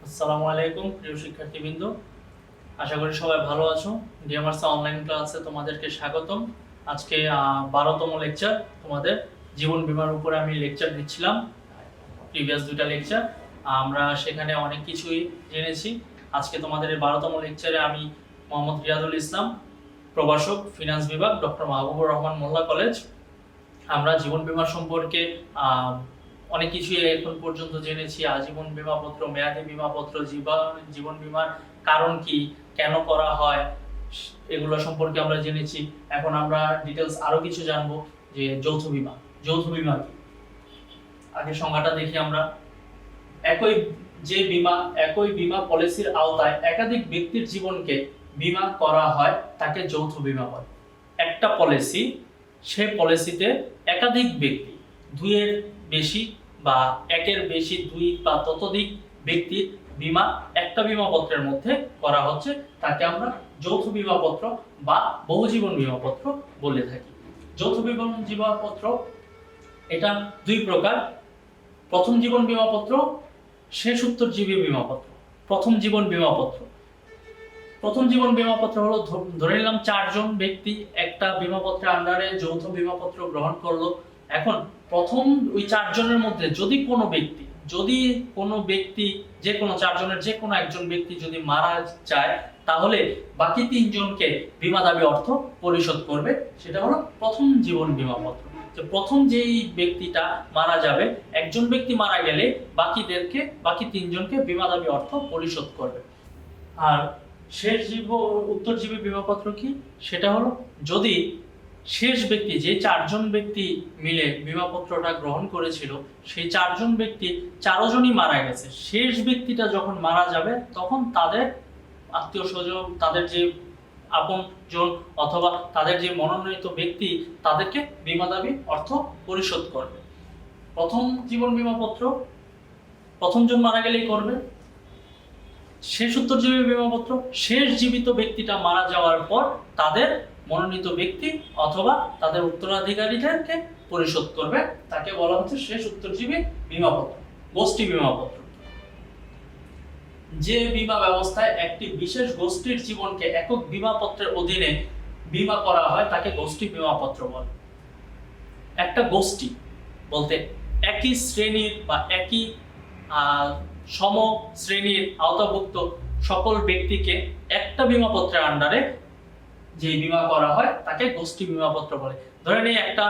আসসালামু আলাইকুম প্রিয় শিক্ষার্থীবৃন্দ, আশা করি সবাই ভালো আছো। ডিএমআরসি অনলাইন ক্লাসে তোমাদেরকে স্বাগতম। আজকে 12তম লেকচার, তোমাদের জীবন বীমার উপরে আমি লেকচার দিচ্ছিলাম। প্রিভিয়াস দুইটা লেকচার আমরা সেখানে অনেক কিছুই জেনেছি। আজকে তোমাদের এই 12তম লেকচারে আমি মোহাম্মদ রিয়াদুল ইসলাম, প্রভাষক, ফিনান্স বিভাগ, ডক্টর মাহবুবুর রহমান মোল্লা কলেজ। আমরা জীবন বীমা সম্পর্কে অনেক কিছুই এখন পর্যন্ত জেনেছি। আজীবন বীমাপত্র, মেয়াদী বীমাপত্র, জীবন বীমার কারণ কি, কেন করা হয়, এগুলো সম্পর্কে আমরা জেনেছি। এখন আমরা ডিটেলস আরো কিছু জানবো যে যৌথ বীমা। যৌথ বীমা কি, আগে সংজ্ঞাটা দেখি আমরা। একই বীমা পলিসির আওতায় একাধিক ব্যক্তির জীবনকে বীমা করা হয় তাকে যৌথ বীমা বলে। একটা পলিসি, সে পলিসিতে একাধিক ব্যক্তি, দুইয়ের বেশি বা একের বেশি, দুই বা ততোধিক ব্যক্তির বীমা একটা বীমাপত্রের মধ্যে করা হচ্ছে, তাকে আমরা যৌথ বীমাপত্র বা বহুজীবন বীমাপত্র বলে থাকি। যৌথ বীমাপত্র এটা দুই প্রকার। প্রথম জীবন বীমাপত্র, শেষ উত্তরজীবী বীমাপত্র। প্রথম জীবন বীমাপত্র হলো, ধরে নিলাম 4 জন ব্যক্তি একটা বীমাপত্রের আন্ডারে যৌথ বীমাপত্র গ্রহণ করলো। এখন প্রথম ওই 4 জনের মধ্যে যদি কোনো ব্যক্তি যে কোনো 4 জনের যে কোনো একজন ব্যক্তি যদি মারা যায়, তাহলে বাকি 3 জনকে বীমা দাবি অর্থ পরিশোধ করবে। সেটা হলো প্রথম জীবন বীমাপত্র। প্রথম যেই ব্যক্তিটা মারা যাবে, একজন ব্যক্তি মারা গেলে বাকি 3 জনকে বীমা দাবি অর্থ পরিশোধ করবে। আর উত্তরজীবী বীমাপত্র কি, সেটা হলো যদি শেষ ব্যক্তি, যে 4 জন ব্যক্তি মিলে বীমাপত্রটা গ্রহণ করেছিল, সেই 4 জন ব্যক্তি 4 জনই মারা গেছে। শেষ ব্যক্তিটা যখন মারা যাবে, তখন তাদের আত্মীয় স্বজন, তাদের যে আপন জন অথবা তাদের যে মনোনীত ব্যক্তি, তাদেরকে বীমা দাবি অর্থ পরিশোধ করবে। প্রথম জীবন বীমাপত্র প্রথম জন মারা গেলেই করবে। শেষ উত্তরজীবী বীমাপত্র শেষ জীবিত ব্যক্তিটা মারা যাওয়ার পর তাদের মনোনীত ব্যক্তি অথবা তাদের উত্তরাধিকারীদেরকে পরিশোধ করবে, তাকে বলা হচ্ছে শেষ উত্তরজীবী বীমাপত্র। গোষ্ঠী বীমাপত্র, যে বীমা ব্যবস্থায় একটি বিশেষ গোষ্ঠীর জীবনকে একক বীমাপত্রের অধীনে বীমা করা হয়, তাকে গোষ্ঠী বীমাপত্র বলে। একটা গোষ্ঠী বলতে একই শ্রেণীর বা একই সম শ্রেণীর আওতাভুক্ত সকল ব্যক্তিকে একটা বীমাপত্রের আন্ডারে যে বীমা করা হয়, তাকে গোষ্ঠী বীমাপত্র বলে। ধরে নিই একটা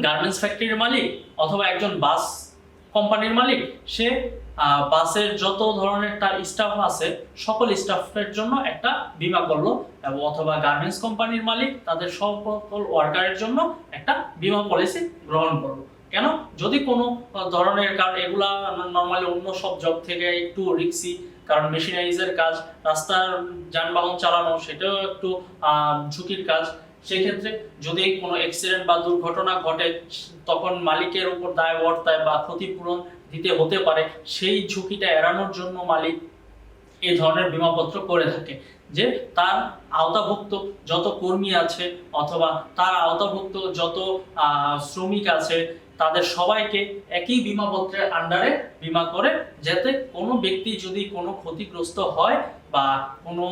গার্মেন্টস ফ্যাক্টরির মালিক অথবা একজন বাস কোম্পানির মালিক, সে বাসের যত ধরনের তার স্টাফ আছে, সকল স্টাফের জন্য একটা বীমা করলো, এবং অথবা গার্মেন্টস কোম্পানির মালিক তাদের সকল ওয়ার্কারের জন্য একটা বীমা পলিসি গ্রহণ করলো। কেন? যদি কোনো ধরনের, কারণ এগুলা নরমালি অন্য সব জব থেকে একটু রিস্কি, কারণ মেশিনারিজের কাজ, রাস্তার যানবাহন চালানো সেটাও একটু ঝুঁকির কাজ। সেক্ষেত্রে যদি কোনো অ্যাক্সিডেন্ট বা দুর্ঘটনা ঘটে, তখন মালিকের উপর দায় বর্তায় বা ক্ষতিপূরণ দিতে হতে পারে। সেই ঝুঁকিটা এড়ানোর জন্য মালিক এই ধরনের বীমাপত্র করে থাকে, যে তার আওতাভুক্ত যত কর্মী আছে অথবা তার আওতাভুক্ত যত শ্রমিক আছে, তাদের সবাইকে একই বীমাপত্রের আন্ডারে বীমা করে, যাতে কোনো ব্যক্তি যদি কোনো ক্ষতিগ্রস্ত হয় বা কোনো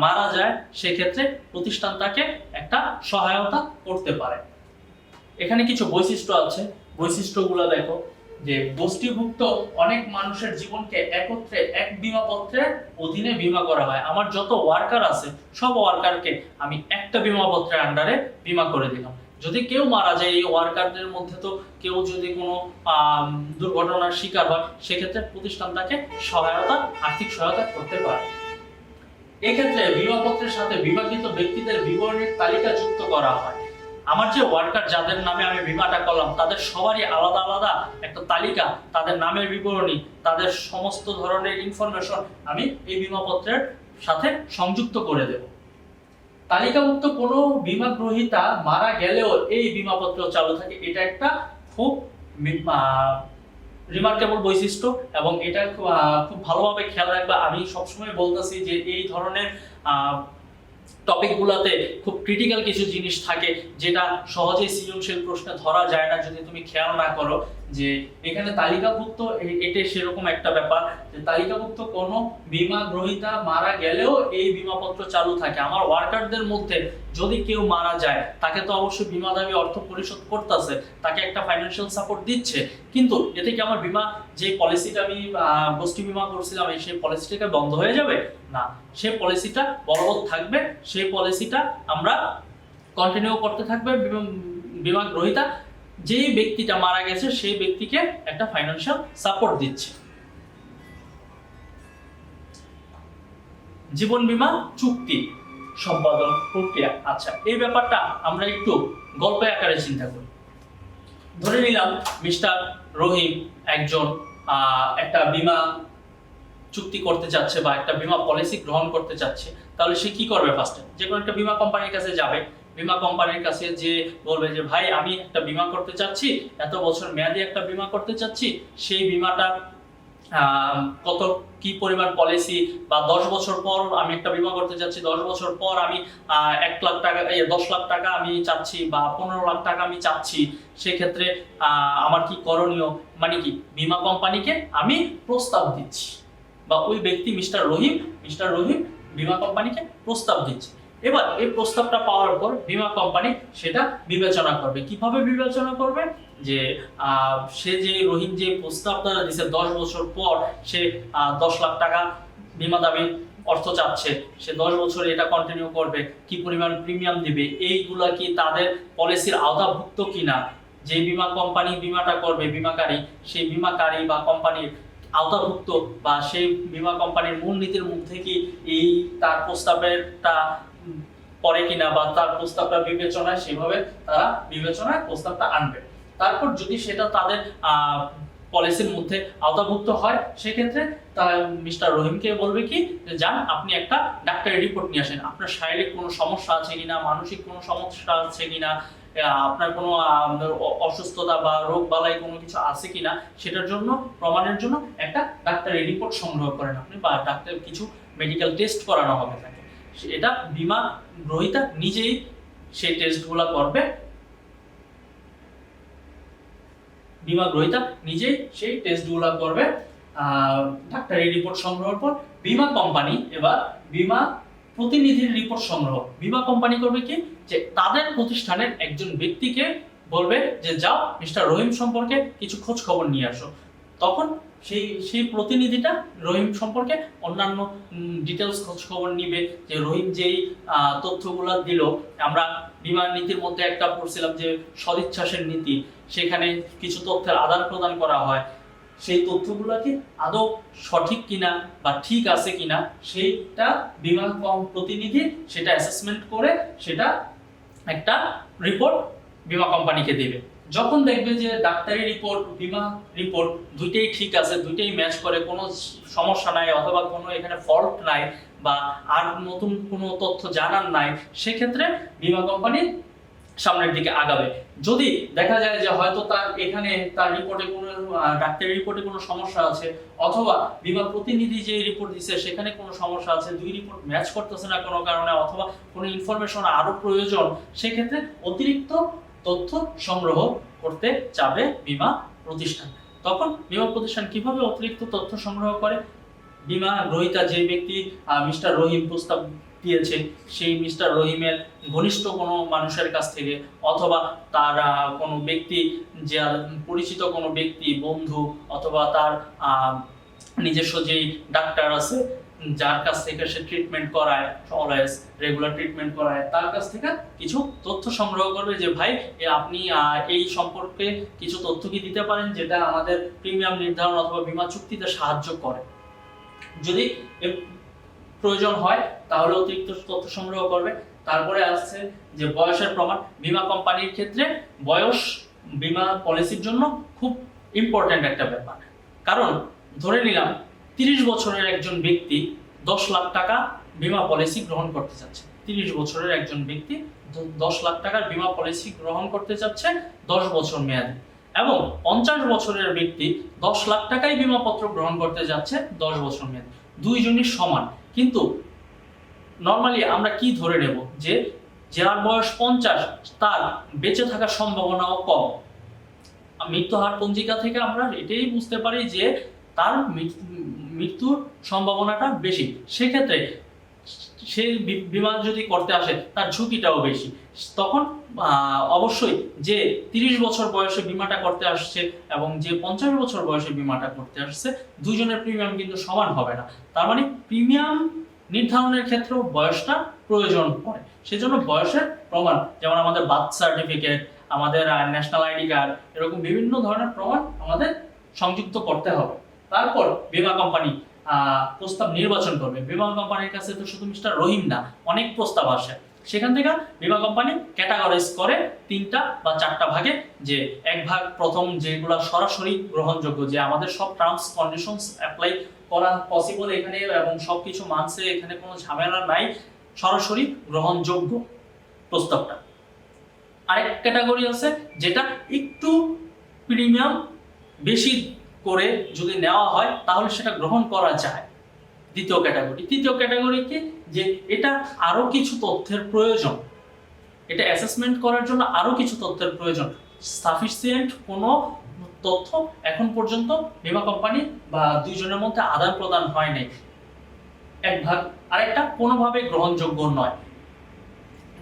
মারা যায়, সেক্ষেত্রে প্রতিষ্ঠান তাকে একটা সহায়তা করতে পারে। এখানে কিছু বৈশিষ্ট্য আছে, বৈশিষ্ট্যগুলো দেখো। যে গোষ্ঠীভুক্ত অনেক মানুষের জীবনকে একত্রে এক বীমাপত্রের অধীনে বীমা করা হয়। আমার যত ওয়ার্কার আছে, সব ওয়ার্কারকে আমি একটা বীমাপত্রের আন্ডারে বীমা করে দিলাম। যদি কেউ মারা যায়, এই ওয়ার্কারদের মধ্যে তো কেউ যদি কোনো দুর্ঘটনার শিকার হয়, সেক্ষেত্রে প্রতিষ্ঠান তাকে আর্থিক সহায়তা করতে পারে। এক্ষেত্রে বীমাপত্রের সাথে বিভাগিত ব্যক্তিদের বিবরণীর তালিকা যুক্ত করা হয়। আমার যে ওয়ার্কার, যাদের নামে আমি বীমাটা করলাম, তাদের সবারই আলাদা আলাদা একটা তালিকা, তাদের নামের বিবরণী, তাদের সমস্ত ধরনের ইনফরমেশন আমি এই বীমাপত্রের সাথে সংযুক্ত করে দেব। তালিকাভুক্ত কোনো বীমা গ্রহীতা মারা গেলেও এই বীমাপত্র চালু থাকে। এটা একটা খুব রিমার্কেবল বৈশিষ্ট্য, এবং এটা খুব ভালোভাবে খেয়াল রাখবা। আমি সবসময় বলতেছি যে এই ধরনের টপিকগুলোতে খুব ক্রিটিক্যাল কিছু জিনিস থাকে যেটা সহজেই সৃজনশীল প্রশ্নে ধরা যায় না যদি তুমি খেয়াল না করো। যে এখানে তালিকাভুক্ত, এটা সেরকম একটা ব্যাপার যে তালিকাভুক্ত কোনো বীমা গ্রহীতা মারা গেলেও এই বীমাপত্র চালু থাকে। আমার ওয়ার্কারদের মধ্যে যদি কেউ মারা যায় তাকে তো অবশ্যই বীমা দাবি অর্থ পরিশোধ করতেছে, তাকে একটা ফাইন্যান্সিয়াল সাপোর্ট দিচ্ছে, কিন্তু এতে কি আমার বীমা যে পলিসিটা আমি গোষ্ঠী বীমা করছিলাম সেই পলিসিটাকে বন্ধ হয়ে যাবে? না, সেই পলিসিটা বলবৎ থাকবে। সেই পলিসিটা আমরা কন্টিনিউ করতে থাকবে। বীমা গ্রহীতা যেই ব্যক্তিটা মারা গেছে সেই ব্যক্তিকে একটা ফাইন্যান্সিয়াল সাপোর্ট দিচ্ছে। জীবন বীমা চুক্তি সম্পাদন প্রক্রিয়া। আচ্ছা, এই ব্যাপারটা আমরা একটু গল্প আকারে চিন্তা করি। ধরে নিলাম মিস্টার রহিম একজন একটা বীমা চুক্তি করতে চাচ্ছে বা একটা বীমা পলিসি গ্রহণ করতে চাচ্ছে, তাহলে সে কি করবে? ফার্স্টে যে কোনো একটা বীমা কোম্পানির কাছে যাবে, বীমা কোম্পানির কাছে যে বলবে যে ভাই আমি একটা বীমা করতে চাচ্ছি, এত বছর মেয়াদি একটা বীমা করতে চাচ্ছি, সেই বীমাটা কত কি পরিমাণ পলিসি, বা 10 বছর পর আমি একটা বীমা করতে চাচ্ছি, 10 বছর পর আমি 1 লাখ টাকা 10 লাখ টাকা আমি চাচ্ছি বা 15 লাখ টাকা আমি চাচ্ছি, সেক্ষেত্রে আমার কি করণীয়? মানে কি বীমা কোম্পানিকে আমি প্রস্তাব দিচ্ছি, বা ওই ব্যক্তি মিস্টার রহিম বীমা কোম্পানিকে প্রস্তাব দিচ্ছে। এবার এই প্রস্তাবটা পাওয়ার পর বীমা কোম্পানি সেটা বিবেচনা করবে। কিভাবে বিবেচনা করবে? যে সে যে রহিম যে প্রস্তাবটা দিচ্ছে 10 বছর পর সে 10 লাখ টাকা বীমা দাবি অর্থ চাচ্ছে, সে 10 বছর এটা কন্টিনিউ করবে, কি পরিমাণ প্রিমিয়াম দিবে, এইগুলা কি তাদের পলিসির আওতাভুক্ত কিনা, যে বীমা কোম্পানি বীমাটা করবে বীমাকারী, সেই বীমাকারী বা কোম্পানির আওতাভুক্ত, বা সেই বীমা কোম্পানির মূলনীতির মধ্যে কি এই তার প্রস্তাবেরটা পরে কিনা, বা তার প্রস্তাবটা বিবেচনায় সেভাবে তারা বিবেচনায় প্রস্তাবটা আনবে। তারপর যদি সেটা তাদের পলিসির মধ্যে আওতাভুক্ত হয়, সেক্ষেত্রে তারা মিস্টার রহিমকে বলবে কি যে যান আপনি একটা ডাক্তারি রিপোর্ট নিয়ে আসেন, আপনার শারীরিক কোনো সমস্যা আছে কিনা, মানসিক কোনো সমস্যা আছে কিনা, আপনার কোনো অসুস্থতা বা রোগ বালাই কোনো কিছু আছে কিনা, সেটার জন্য প্রমাণের জন্য একটা ডাক্তারি রিপোর্ট সংগ্রহ করেন আপনি, বা ডাক্তার কিছু মেডিকেল টেস্ট করানো হবে তাকে। এটা বীমা গ্রহীতা নিজেই সেই টেস্টগুলো করবে, বীমা গ্রহীতা নিজেই সেই টেস্টগুলো করবে। ডাক্তারি রিপোর্ট সংগ্রহের পর বীমা কোম্পানি এবার বীমা প্রতিনিধির রিপোর্ট সংগ্রহ। বীমা কোম্পানি করবে কি যে তাদের প্রতিষ্ঠানের একজন ব্যক্তিকে বলবে যে যাও মিস্টার রহিম সম্পর্কে কিছু খোঁজ খবর নিয়ে আসো। তখন সেই প্রতিনিধিটা রহিম সম্পর্কে অন্যান্য ডিটেলস খোঁজ খবর নিবে, যে রহিম যেই তথ্যগুলো দিল, আমরা বীমা নীতির মধ্যে একটা পড়ছিলাম যে সদিচ্ছাসের নীতি, সেখানে কিছু তথ্যের আদান প্রদান করা হয়, সেই তথ্যগুলো কি আদৌ সঠিক কিনা বা ঠিক আছে কিনা সেইটা বীমা প্রতিনিধি সেটা অ্যাসেসমেন্ট করে সেটা একটা রিপোর্ট বীমা কোম্পানিকে দেবে। যখন দেখবে যে ডাক্তারি রিপোর্ট বীমা রিপোর্ট দুইটাই ঠিক আছে, দুইটাই ম্যাচ করে, কোনো সমস্যা নাই অথবা কোনো এখানে ফল্ট নাই বা আর নতুন কোনো তথ্য জানার নাই, সেক্ষেত্রে বীমা কোম্পানি সামনের দিকে আগাবে। যদি দেখা যায় যে হয়তো তার এখানে তার রিপোর্টে কোনো ডাক্তারি রিপোর্টে কোনো সমস্যা আছে, অথবা বীমা প্রতিনিধি যে রিপোর্ট দিচ্ছে সেখানে কোনো সমস্যা আছে, দুই রিপোর্ট ম্যাচ করতেছে না কোনো কারণে, অথবা কোনো ইনফরমেশন আরো প্রয়োজন, সেক্ষেত্রে অতিরিক্ত তথ্য সংগ্রহ করতে চাবে বীমা প্রতিষ্ঠান। তখন বীমা প্রতিষ্ঠান কিভাবে অতিরিক্ত তথ্য সংগ্রহ করে? বীমা গ্রহীতা যে ব্যক্তি মিস্টার রহিম প্রস্তাব দিয়েছে সেই মিস্টার রহিমের ঘনিষ্ঠ কোনো মানুষের কাছ থেকে, অথবা তার কোনো ব্যক্তি, যার পরিচিত কোনো ব্যক্তি, বন্ধু, অথবা তার নিজস্ব যেই ডাক্তার আছে যার কাছ থেকে সে ট্রিটমেন্ট করায়, অলওয়েজ রেগুলার ট্রিটমেন্ট করায়, তার কাছ থেকে কিছু তথ্য সংগ্রহ করবে যে ভাই আপনি এই সম্পর্কে কিছু তথ্য কি দিতে পারেন যেটা আমাদের প্রিমিয়াম নির্ধারণ অথবা বীমা চুক্তিতে সাহায্য করে। যদি প্রয়োজন হয় তাহলে অতিরিক্ত তথ্য সংগ্রহ করবে। তারপরে আসছে যে বয়সের প্রমাণ। বীমা কোম্পানির ক্ষেত্রে বয়স বীমা পলিসির জন্য খুব ইম্পর্টেন্ট একটা ব্যাপার, কারণ ধরে নিলাম 30 বছরের একজন ব্যক্তি 10 লাখ টাকা বীমা পলিসি গ্রহণ করতে চাচ্ছে। 30 বছরের একজন ব্যক্তি 10 লাখ টাকার বীমা পলিসি গ্রহণ করতে চাচ্ছে 10 বছর মেয়াদে, এবং 50 বছরের ব্যক্তি 10 লাখ টাকাই বীমাপত্র গ্রহণ করতে যাচ্ছে 10 বছর মেয়াদে। দুইজনই সমান, কিন্তু নর্মালি আমরা কি ধরে নেব যে যার বয়স 50 তার বেঁচে থাকার সম্ভাবনাও কম। মৃত্যু হার পঞ্জিকা থেকে আমরা এটাই বুঝতে পারি যে তার মৃত্যুর সম্ভাবনাটা বেশি। সেক্ষেত্রে সে বিমা যদি করতে আসে তার ঝুঁকিটাও বেশি। তখন অবশ্যই যে 30 বছর বয়সে বিমাটা করতে আসছে এবং যে 50 বছর বয়সে বিমাটা করতে আসছে, দুজনের প্রিমিয়াম কিন্তু সমান হবে না। তার মানে প্রিমিয়াম নির্ধারণের ক্ষেত্রেও বয়সটা প্রয়োজন পড়ে। সেজন্য বয়সের প্রমাণ, যেমন আমাদের বার্থ সার্টিফিকেট, আমাদের ন্যাশনাল আইডি কার্ড, এরকম বিভিন্ন ধরনের প্রমাণ আমাদের সংযুক্ত করতে হবে। তারপর বীমা কোম্পানি প্রস্তাব নির্বাচন করবে। বীমা কোম্পানির কাছে তো শুধু মিস্টার রহিম না, অনেক প্রস্তাব আসে। সেখান থেকে বীমা কোম্পানি ক্যাটাগরাইজ করে 3টা বা 4টা ভাগে, যে এক ভাগ প্রথম যেগুলো সরাসরি গ্রহণযোগ্য, যে আমাদের সব টার্মস কন্ডিশনস অ্যাপ্লাই করা পসিবল এখানে এবং সবকিছু মানছে, এখানে কোনো ঝামেলা নাই, সরাসরি গ্রহণযোগ্য প্রস্তাবটা। আরেক ক্যাটাগরি আছে যেটা একটু প্রিমিয়াম বেশি করে যদি নেওয়া হয় তাহলে সেটা গ্রহণ করা যায়। দ্বিতীয় ক্যাটাগরি কি, যে এটা আরো কিছু তথ্যের প্রয়োজন, এটা অ্যাসেসমেন্ট করার জন্য আরো কিছু তথ্যের প্রয়োজন। সাফিসিয়েন্ট কোনো তথ্য এখন পর্যন্ত বীমা কোম্পানি বা দুইজনের মধ্যে আদান প্রদান হয় নাই, এক ভাগ। আরেকটা কোনোভাবে গ্রহণযোগ্য নয়,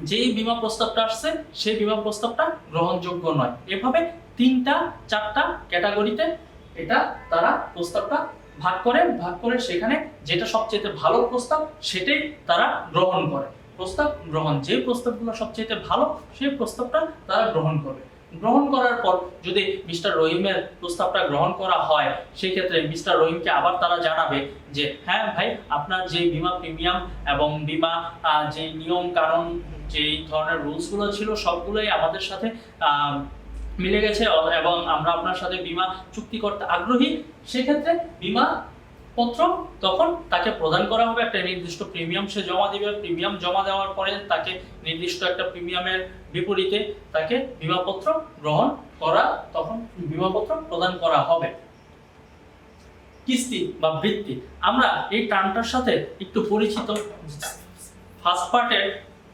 যেই বীমা প্রস্তাবটা আসছে সেই বীমা প্রস্তাবটা গ্রহণযোগ্য নয়। এভাবে 3টা 4টা ক্যাটাগরিতে এটা তারা প্রস্তাবটা ভাগ করে সেখানে যেটা সবচেয়ে ভালো প্রস্তাব সেটাই তারা গ্রহণ করে। প্রস্তাব গ্রহণ, যে প্রস্তাবগুলো সবচেয়ে ভালো সেই প্রস্তাবটা তারা গ্রহণ করবে। গ্রহণ করার পর যদি মিস্টার রহিমের প্রস্তাবটা গ্রহণ করা হয়, সেই ক্ষেত্রে মিস্টার রহিমকে আবার তারা জানাবে যে হ্যাঁ ভাই, আপনার যে বীমা প্রিমিয়াম এবং বীমা যে নিয়ম কানুন, যেই ধরনের রুলসগুলো ছিল সবগুলোই আমাদের সাথে মিলে গেছে এবং আমরা আপনার সাথে বীমা চুক্তি করতে আগ্রহী। সেক্ষেত্রে বীমা পত্র তখন তাকে প্রদান করা হবে। একটা নির্দিষ্ট প্রিমিয়াম সে জমা দিবে। প্রিমিয়াম জমা দেওয়ার পরে তাকে নির্দিষ্ট একটা প্রিমিয়ামের বিপরীতে তাকে বীমাপত্র গ্রহণ করা, তখন বীমাপত্র প্রদান করা হবে। কিস্তি বা বৃত্তি, আমরা এই টার্মটার সাথে একটু পরিচিত। ফার্স্ট পার্টের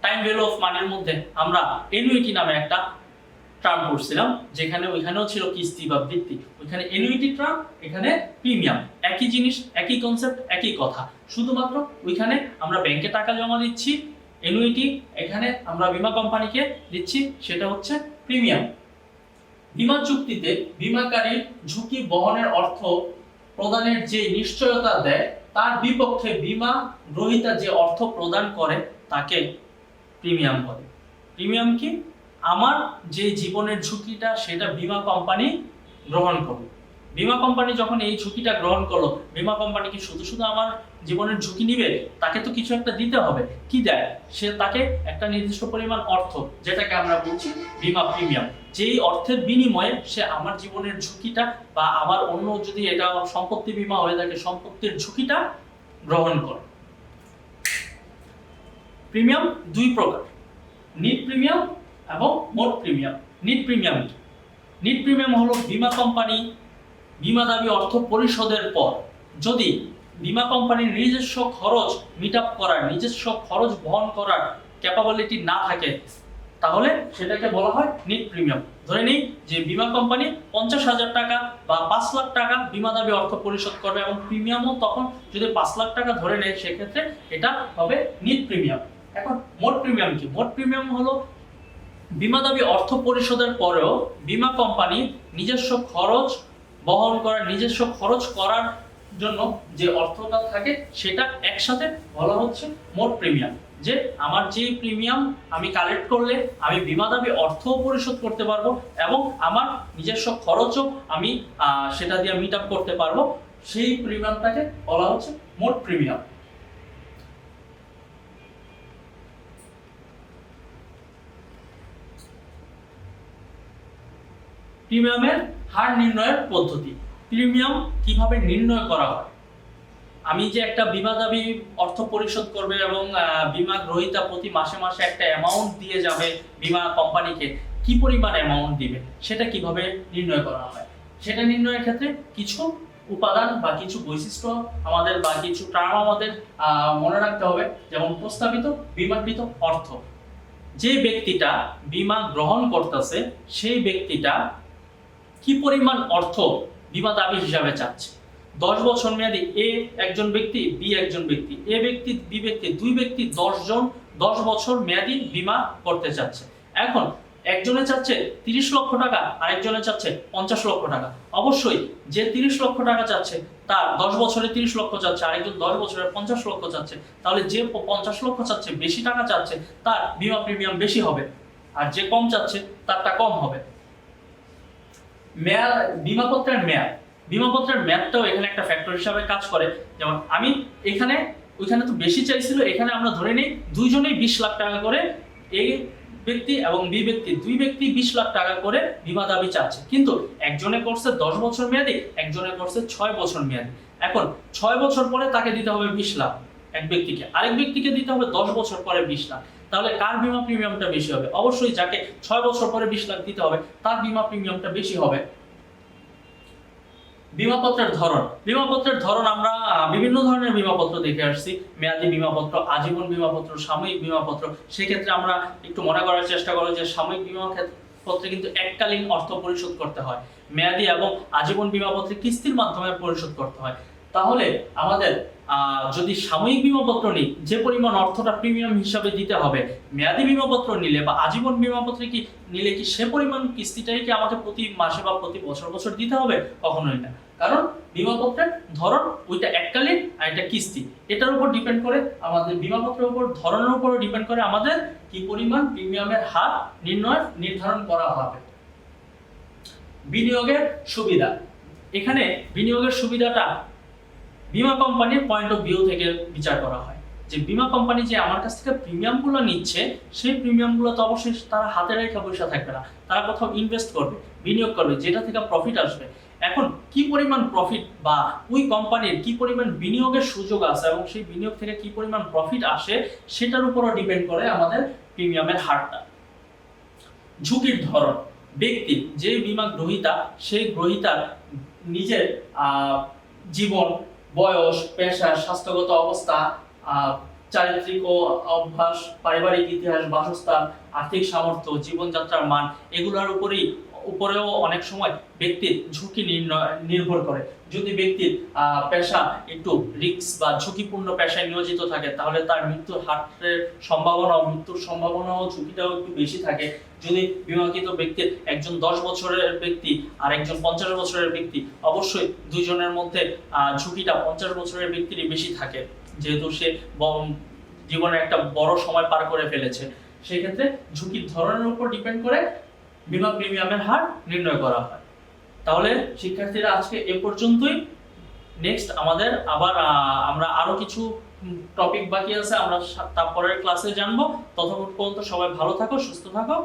টাইম ভ্যালু অফ মানির মধ্যে আমরা এনুইটি নামে একটা টার্ম পড়ছিলাম, যেখানে ওইখানেও ছিল কিস্তি বা বৃত্তি। ওইখানে এনুইটি টার্ম, এখানে প্রিমিয়াম, একই জিনিস, একই কনসেপ্ট, একই কথা। শুধুমাত্র ওইখানে আমরা ব্যাংকে টাকা জমা দিচ্ছি এনুইটি, এখানে আমরা বীমা কোম্পানিকে দিচ্ছি সেটা হচ্ছে প্রিমিয়াম। বীমা চুক্তিতে বীমাকারীর ঝুঁকি বহনের অর্থ প্রদানের যে নিশ্চয়তা দেয়, তার বিপক্ষে বীমা গ্রহীতা যে অর্থ প্রদান করে তাকে প্রিমিয়াম বলে। প্রিমিয়াম কি? আমার যে জীবনের ঝুঁকিটা সেটা বীমা কোম্পানি গ্রহণ করবে। বীমা কোম্পানি যখন এই ঝুঁকিটা গ্রহণ করলো, বীমা কোম্পানি কি শুধু শুধু আমার জীবনের ঝুঁকি নিবে? তাকে তো কিছু একটা দিতে হবে। কি দেয়? সে তাকে একটা নির্দিষ্ট পরিমাণ অর্থ, যেটাকে আমরা বলছি বীমা প্রিমিয়াম, যেই অর্থের বিনিময়ে সে আমার জীবনের ঝুঁকিটা বা আমার অন্য যদি এটা সম্পত্তি বীমা হয়ে থাকে সম্পত্তির ঝুঁকিটা গ্রহণ করে। প্রিমিয়াম 2 প্রকার, নিট প্রিমিয়াম এবং মোট প্রিমিয়াম। নিট প্রিমিয়াম কি? নিট প্রিমিয়াম হলো বীমা কোম্পানি বীমা দাবি অর্থ পরিশোধের পর যদি বীমা কোম্পানির নিজস্ব খরচ মিট আপ করার, নিজস্ব খরচ বহন করার ক্যাপাবিলিটি না থাকে, তাহলে সেটাকে বলা হয় নিট প্রিমিয়াম। ধরে নিই যে বীমা কোম্পানি 50,000 টাকা বা 5 লাখ টাকা বীমা দাবি অর্থ পরিশোধ করবে এবং প্রিমিয়ামও তখন যদি 5 লাখ টাকা ধরে নেয়, সেক্ষেত্রে এটা হবে নিট প্রিমিয়াম। এখন মোট প্রিমিয়াম কি? মোট প্রিমিয়াম হলো বীমা দাবি অর্থ পরিশোধের পরেও বীমা কোম্পানি নিজস্ব খরচ বহন করার, নিজস্ব খরচ করার জন্য যে অর্থটা থাকে সেটা একসাথে বলা হচ্ছে মোট প্রিমিয়াম। যে আমার যে প্রিমিয়াম আমি কালেক্ট করলে আমি বীমা দাবি অর্থও পরিশোধ করতে পারবো এবং আমার নিজস্ব খরচও আমি সেটা দিয়ে মিট আপ করতে পারবো, সেই প্রিমিয়ামটাকে বলা হচ্ছে মোট প্রিমিয়াম। প্রিমিয়ামের হার নির্ণয়ের পদ্ধতি। প্রিমিয়াম কিভাবে নির্ণয় করা হয়? আমি যে একটা বীমা দাবি অর্থ পরিশোধ করবে এবং বীমা গ্রহীতা প্রতি মাসে মাসে একটা অ্যামাউন্ট দিয়ে যাবে বীমা কোম্পানিকে, কি পরিমাণ অ্যামাউন্ট দিবে সেটা কিভাবে নির্ণয় করা হয়? সেটা নির্ণয়ের ক্ষেত্রে কিছু উপাদান বা কিছু বৈশিষ্ট্য আমাদের বা কিছু টার্ম আমাদের মনে রাখতে হবে। যেমন প্রস্তাবিত বীমাকৃত অর্থ, যে ব্যক্তিটা বীমা গ্রহণ করতেছে সেই ব্যক্তিটা কি পরিমাণ অর্থ বীমা দাবি হিসাবে চাচ্ছে। 10 বছর মেয়াদী এ একজন ব্যক্তি, বি একজন ব্যক্তি, এ ব্যক্তি বি ব্যক্তি, দুই ব্যক্তি 10 বছর মেয়াদী বীমা করতে চাচ্ছে। এখন একজনে চাচ্ছে 30 লক্ষ টাকা, আরেকজনে চাচ্ছে 50 লক্ষ টাকা। অবশ্যই যে 30 লক্ষ টাকা চাচ্ছে তার 10 বছরে 30 লক্ষ চাচ্ছে, আরেকজন 10 বছরে 50 লক্ষ চাচ্ছে, তাহলে যে 50 লক্ষ চাচ্ছে, বেশি টাকা চাচ্ছে, তার বীমা প্রিমিয়াম বেশি হবে, আর যে কম চাচ্ছে তারটা কম হবে। মেয়াদ, বীমাপত্রের মেয়াদ, বীমাপত্রের মেয়াদটাও এখানে একটা ফ্যাক্টর হিসাবে কাজ করে। যেমন আমি এখানে, ওইখানে তো বেশি চাইছিল, এখানে আমরা ধরে নিই দুইজনেই 20 লাখ টাকা করে, এই ব্যক্তি এবং বি ব্যক্তি, দুই ব্যক্তি 20 লাখ টাকা করে বীমা দাবি চাচ্ছে, কিন্তু একজনে করছে 10 বছর মেয়াদি, একজনে করছে 6 বছর মেয়াদি। এখন 6 বছর পরে তাকে দিতে হবে 20 লাখ এক ব্যক্তিকে, আরেক ব্যক্তিকে দিতে হবে 10 বছর পরে 20 লাখ। তাহলে কার বীমা প্রিমিয়ামটা বেশি হবে? অবশ্যই যাকে 6 বছর পরে 20 লাখ দিতে হবে তার বীমা প্রিমিয়ামটা বেশি হবে। বীমাপত্রের ধরন, বীমাপত্রের ধরন আমরা বিভিন্ন ধরনের বীমাপত্র দেখে আসছি। মেয়াদী বীমাপত্র, আজীবন বীমাপত্র, সাময়িক বীমাপত্র। সেক্ষেত্রে আমরা একটু মনে করার চেষ্টা করব যে সাময়িক বীমাপত্রে কিন্তু এককালীন অর্থ পরিশোধ করতে হয়, মেয়াদী এবং আজীবন বীমাপত্রে কিস্তির মাধ্যমে পরিশোধ করতে হয়। তাহলে আমাদের যদি সাময়িক বীমাপত্র নিই, যে পরিমাণ অর্থটা প্রিমিয়াম হিসাবে দিতে হবে, মেয়াদী বীমাপত্র নিলে বা আজীবন বীমাপত্রে কি নিলে কি সে পরিমাণ কিস্তিটাই কি আমাকে প্রতি মাসে বা প্রতি বছর বছর দিতে হবে? কখনোই না, কারণ বীমাপত্রের ধরন ওইটা এককালীন আর এটা কিস্তি, এটার উপর ডিপেন্ড করে আমাদের বীমাপত্রের উপর ধরনের উপর ডিপেন্ড করে আমাদের কি পরিমাণ প্রিমিয়ামের হার নির্ধারণ করা হবে। বিনিয়োগের সুবিধা, এখানে বিনিয়োগের সুবিধাটা বীমা কোম্পানির পয়েন্ট অফ ভিউ থেকে বিচার করা হয়। যে বীমা কোম্পানি যে আমার কাছ থেকে প্রিমিয়ামগুলো নিচ্ছে, সেই প্রিমিয়ামগুলো তো অবশ্যই তারা হাতে রেখে পয়সা থাকবে না, তারা কোথাও ইনভেস্ট করবে, বিনিয়োগ করবে, যেটা থেকে প্রফিট আসবে। এখন কি পরিমাণ প্রফিট বা ওই কোম্পানির কি পরিমাণ বিনিয়োগের সুযোগ আছে এবং সেই বিনিয়োগ থেকে কি পরিমাণ প্রফিট আসে, সেটার উপরও ডিপেন্ড করে আমাদের প্রিমিয়ামের হারটা। ঝুঁকির ধরন, ব্যক্তি যে বীমা গ্রহীতা, সেই গ্রহীতার নিজের জীবন, বয়স, পেশা, স্বাস্থ্যগত অবস্থা, চারিত্রিক ও অভ্যাস, পারিবারিক ইতিহাস, বাসস্থান, আর্থিক সামর্থ্য, জীবনযাত্রার মান, এগুলোর উপরেও অনেক সময় ব্যক্তির ঝুঁকি নির্ভর করে। যদি ব্যক্তির পেশা একটু রিস্ক বা ঝুঁকিপূর্ণ পেশায় নিয়োজিত থাকে, তাহলে তার মৃত্যুর মৃত্যুর সম্ভাবনাও ঝুঁকিটাও একটু বেশি থাকে। যদি বিমাকৃত ব্যক্তির একজন 10 বছরের ব্যক্তি আর একজন 50 বছরের ব্যক্তি, অবশ্যই দুইজনের মধ্যে ঝুঁকিটা 50 বছরের ব্যক্তিরই বেশি থাকে, যেহেতু সে জীবনের একটা বড় সময় পার করে ফেলেছে। সেই ক্ষেত্রে ঝুঁকির ধরনের উপর ডিপেন্ড করে বীমা প্রিমিয়ামের হার নির্ণয় করা হয়। তাহলে শিক্ষার্থীরা আজকে এ পর্যন্তই। নেক্সট আমাদের আবার আমরা আরো কিছু টপিক বাকি আছে, আমরা তারপরের ক্লাসে জানবো। ততক্ষণ পর্যন্ত সবাই ভালো থাকো, সুস্থ থাকো।